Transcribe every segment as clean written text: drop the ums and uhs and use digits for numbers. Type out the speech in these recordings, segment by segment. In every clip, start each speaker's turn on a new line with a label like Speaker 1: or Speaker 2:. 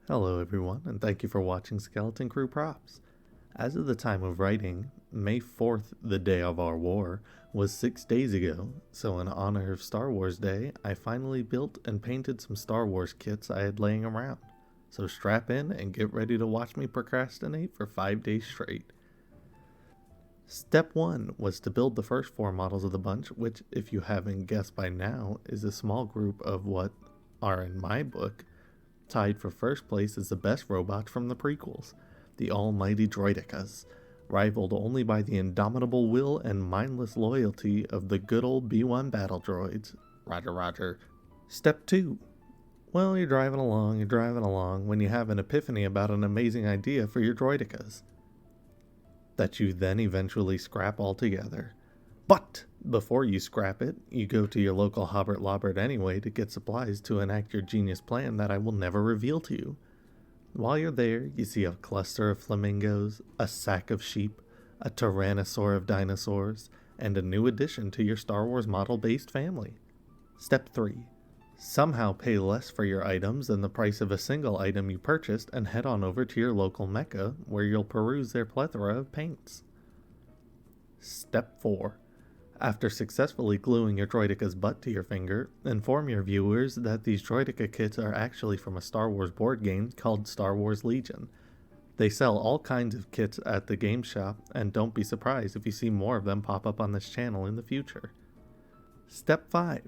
Speaker 1: Hello everyone, and thank you for watching Skeleton Crew Props. As of the time of writing, May 4th, the day of our war, was 6 days ago, so in honor of Star Wars Day, I finally built and painted some Star Wars kits I had laying around. So strap in and get ready to watch me procrastinate for 5 days straight. Step 1 was to build the first 4 models of the bunch, which, if you haven't guessed by now, is a small group of what are, in my book, tied for first place as the best robots from the prequels, the almighty Droidekas, rivaled only by the indomitable will and mindless loyalty of the good old B-1 battle droids. Roger, roger. Step 2. Well, you're driving along when you have an epiphany about an amazing idea for your Droidekas that you then eventually scrap altogether. But before you scrap it, you go to your local Hobbit Lobbert anyway to get supplies to enact your genius plan that I will never reveal to you. While you're there, you see a cluster of flamingos, a sack of sheep, a tyrannosaur of dinosaurs, and a new addition to your Star Wars model-based family. Step 3. Somehow pay less for your items than the price of a single item you purchased and head on over to your local mecca where you'll peruse their plethora of paints. Step 4. After successfully gluing your Droideka's butt to your finger, inform your viewers that these Droideka kits are actually from a Star Wars board game called Star Wars Legion. They sell all kinds of kits at the game shop, and don't be surprised if you see more of them pop up on this channel in the future. Step 5.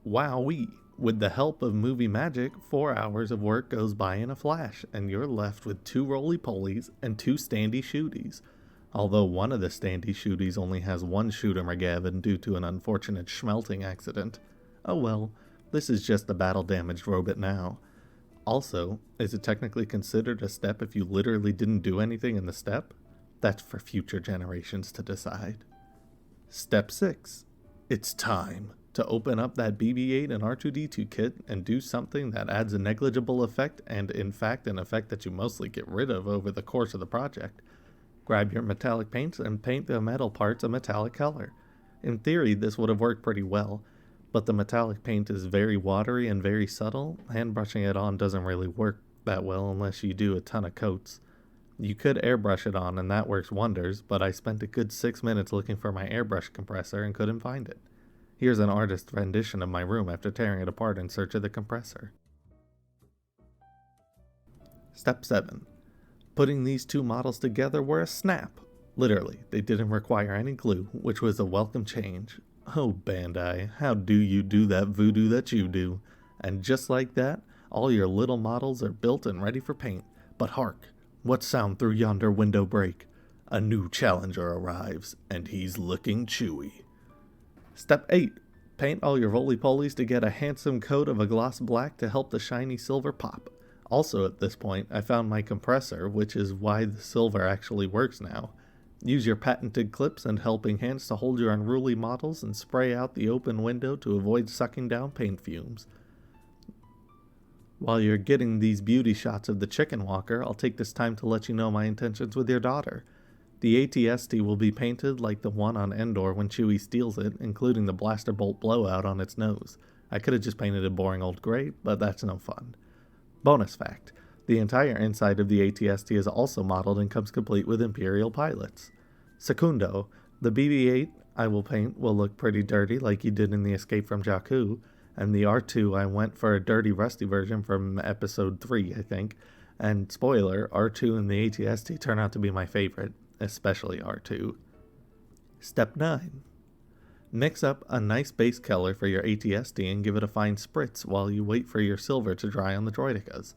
Speaker 1: Wowee! With the help of movie magic, 4 hours of work goes by in a flash, and you're left with 2 roly-polies and 2 standy shooties. Although one of the standy shooties only has 1 shooter McGavin due to an unfortunate schmelting accident. Oh well, this is just the battle-damaged robot now. Also, is it technically considered a step if you literally didn't do anything in the step? That's for future generations to decide. Step 6. It's time to open up that BB-8 and R2-D2 kit and do something that adds a negligible effect and, in fact, an effect that you mostly get rid of over the course of the project. Grab your metallic paints and paint the metal parts a metallic color. In theory, this would have worked pretty well, but the metallic paint is very watery and very subtle. Hand brushing it on doesn't really work that well unless you do a ton of coats. You could airbrush it on and that works wonders, but I spent a good 6 minutes looking for my airbrush compressor and couldn't find it. Here's an artist's rendition of my room after tearing it apart in search of the compressor. Step 7. Putting these 2 models together were a snap. Literally, they didn't require any glue, which was a welcome change. Oh Bandai, how do you do that voodoo that you do? And just like that, all your little models are built and ready for paint. But hark, what sound through yonder window break? A new challenger arrives, and he's looking chewy. Step 8. Paint all your roly-polies to get a handsome coat of a gloss black to help the shiny silver pop. Also at this point, I found my compressor, which is why the silver actually works now. Use your patented clips and helping hands to hold your unruly models and spray out the open window to avoid sucking down paint fumes. While you're getting these beauty shots of the chicken walker, I'll take this time to let you know my intentions with your daughter. The AT-ST will be painted like the one on Endor when Chewie steals it, including the blaster bolt blowout on its nose. I could have just painted a boring old gray, but that's no fun. Bonus fact, the entire inside of the AT-ST is also modeled and comes complete with Imperial pilots. Secundo, the BB-8 I will paint will look pretty dirty like he did in the Escape from Jakku, and the R2 I went for a dirty rusty version from episode 3, I think, and spoiler, R2 and the AT-ST turn out to be my favorite, especially R2. Step 9. Mix up a nice base color for your AT-ST and give it a fine spritz while you wait for your silver to dry on the Droidekas.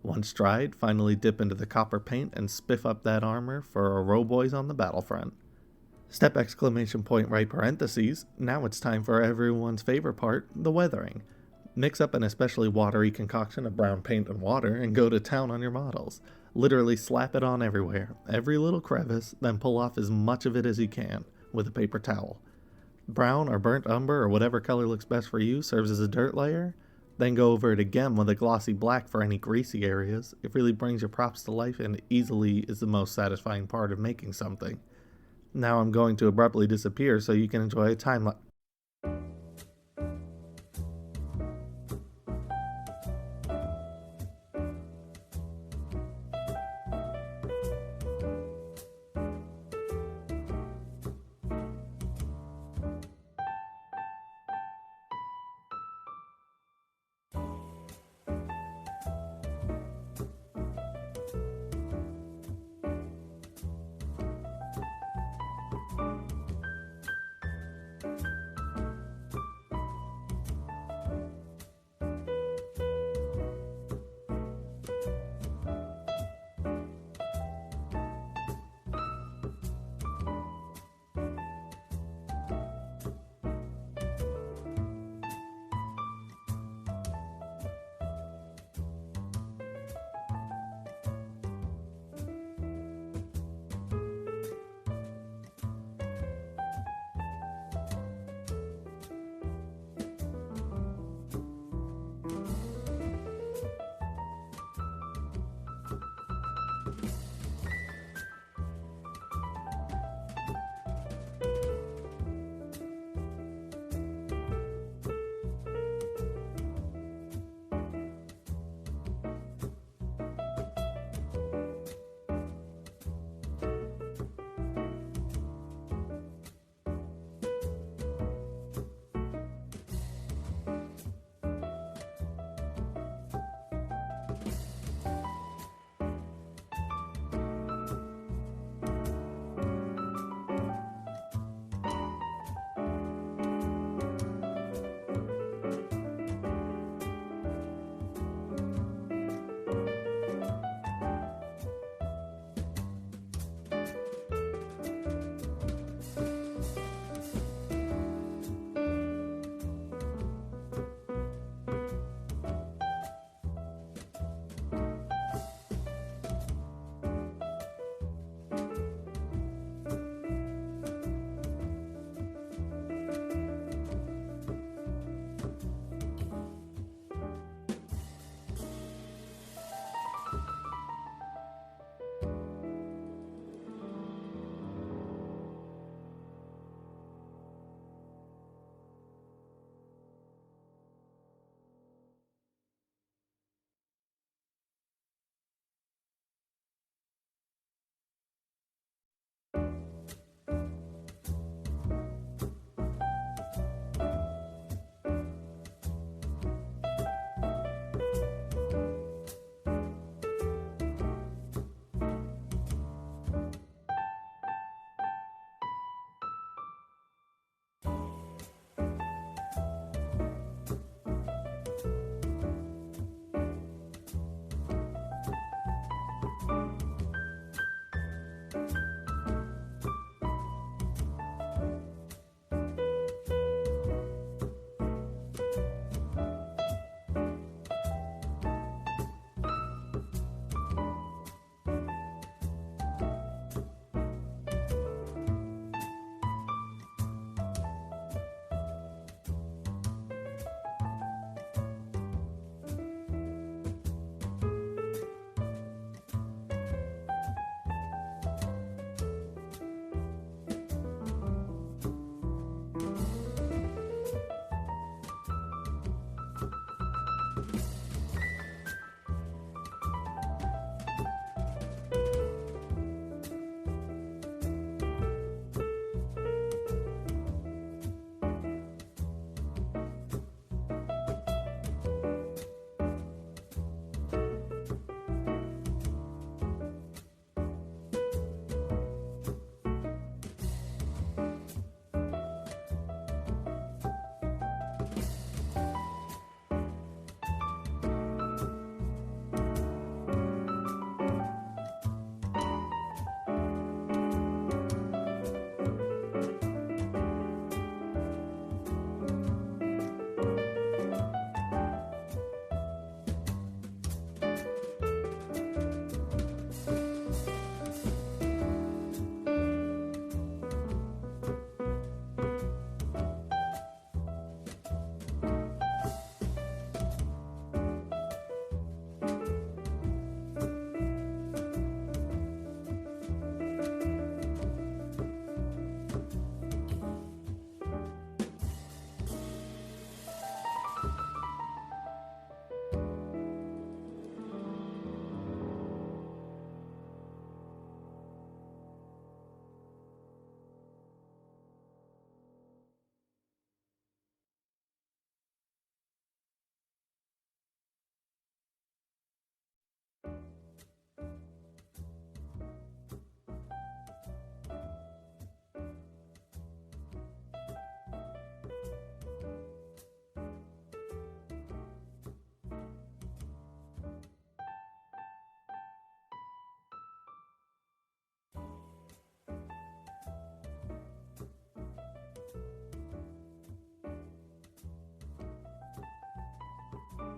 Speaker 1: Once dried, finally dip into the copper paint and spiff up that armor for our roboys on the battlefront. Step exclamation point right parentheses, now it's time for everyone's favorite part, the weathering. Mix up an especially watery concoction of brown paint and water and go to town on your models. Literally slap it on everywhere, every little crevice, then pull off as much of it as you can with a paper towel. Brown or burnt umber or whatever color looks best for you serves as a dirt layer. Then go over it again with a glossy black for any greasy areas. It really brings your props to life and easily is the most satisfying part of making something. Now I'm going to abruptly disappear so you can enjoy a time lapse.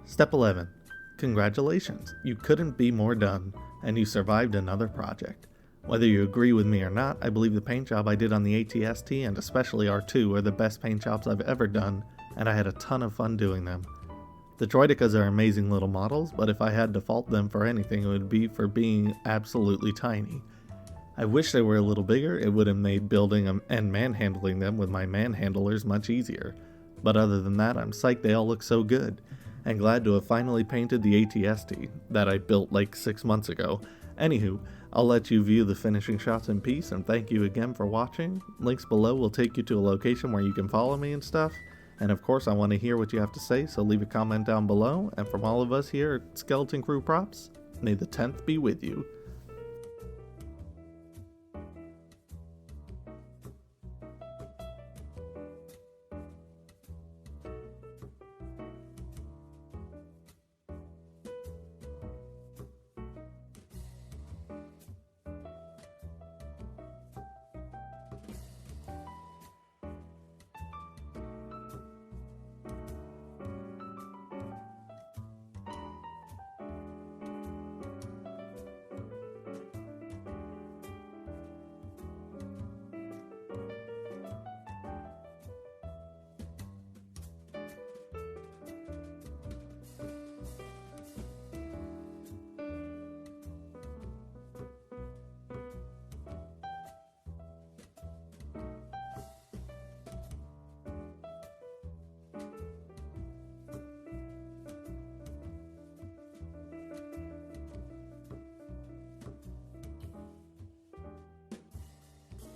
Speaker 1: Step 11. Congratulations, you couldn't be more done, and you survived another project. Whether you agree with me or not, I believe the paint job I did on the ATST and especially R2 are the best paint jobs I've ever done, and I had a ton of fun doing them. The Droidekas are amazing little models, but if I had to fault them for anything, it would be for being absolutely tiny. I wish they were a little bigger. It would have made building and manhandling them with my manhandlers much easier. But other than that, I'm psyched they all look so good, and glad to have finally painted the ATST that I built like 6 months ago. Anywho, I'll let you view the finishing shots in peace, and thank you again for watching. Links below will take you to a location where you can follow me and stuff. And of course, I want to hear what you have to say, so leave a comment down below. And from all of us here at Skeleton Crew Props, may the 10th be with you.